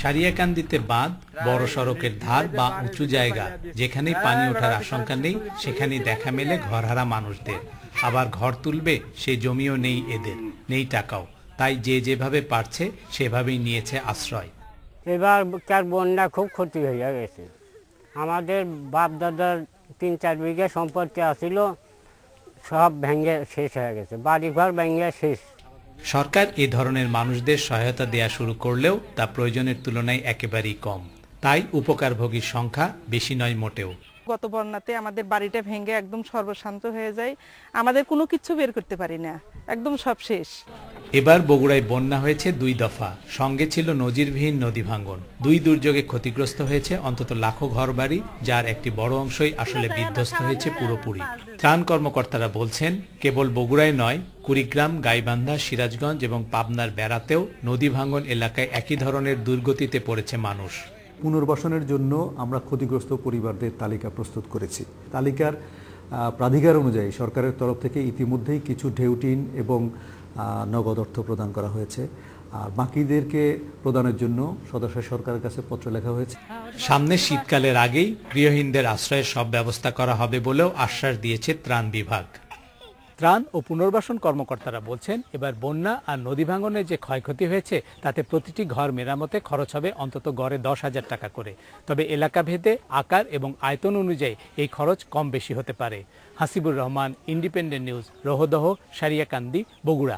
সারিয়াকান্দিতে বাঁধ, বড় সড়কের ধার বা উঁচু জায়গা যেখানেই পানি ওঠার আশঙ্কা নেই সেখানেই দেখা মেলে ঘরহারা মানুষদের। আবার ঘর তুলবে সেই জমিও নেই এদের, নেই টাকাও, তাই যে যেভাবে পারছে সেভাবেই নিয়েছে আশ্রয়। এবার বন্যা খুব ক্ষতি হয়ে গেছে। আমাদের বাপ দাদার 3-4 বিঘা সম্পত্তি আছিল, সব ভেঙে শেষ হয়ে গেছে, বাড়িঘর ভেঙে শেষ। সরকার এ ধরনের মানুষদের সহায়তা দেয়া শুরু করলেও তা প্রয়োজনের তুলনায় একেবারেই কম, তাই উপকারভোগীর সংখ্যা বেশি নয় মোটেও। গত বন্যাতে আমাদের বাড়িটা ভেঙে একদম সর্বশান্ত হয়ে যায়, আমাদের কোনো কিছু বের করতে পারি না, একদম সব শেষ। এবার বগুড়ায় বন্যা হয়েছে 2 দফা, সঙ্গে ছিল নজিরবিহীন নদী ভাঙ্গন। 2 দুর্যোগে ক্ষতিগ্রস্ত হয়েছে অন্তত লাখো ঘরবাড়ি, যার একটি বড় অংশই আসলে বিধ্বস্ত হয়েছে পুরোপুরি। ত্রাণ কর্মকর্তারা বলছেন, কেবল বগুড়ায় নয়, কুড়িগ্রাম, গাইবান্ধা, সিরাজগঞ্জ এবং পাবনার বেড়াতেও নদী ভাঙ্গন এলাকায় একই ধরনের দুর্গতিতে পড়েছে মানুষ। পুনর্বাসনের জন্য আমরা ক্ষতিগ্রস্ত পরিবারদের তালিকা প্রস্তুত করেছি। তালিকার প্রাধিকার অনুযায়ী সরকারের তরফ থেকে ইতিমধ্যেই কিছু ঢেউটিন এবং নগদ অর্থ প্রদান করা হয়েছে, আর বাকিদেরকে প্রদানের জন্য সদস্য সরকারের কাছে পত্র লেখা হয়েছে। সামনে শীতকালের আগেই গৃহহীনদের আশ্রয়ের সব ব্যবস্থা করা হবে বলেও আশ্বাস দিয়েছে ত্রাণ বিভাগ। ত্রাণ ও পুনর্বাসন কর্মকর্তারা বলছেন, এবার বন্যা আর নদী ভাঙনে যে ক্ষয়ক্ষতি হয়েছে তাতে প্রতিটি ঘর মেরামতে খরচ হবে অন্তত গড়ে 10,000 টাকা করে। তবে এলাকা ভেদে আকার এবং আয়তন অনুযায়ী এই খরচ কম বেশি হতে পারে। Hasibur Rahman, Independent News, Rohdaha, Sariakandi, Bogura.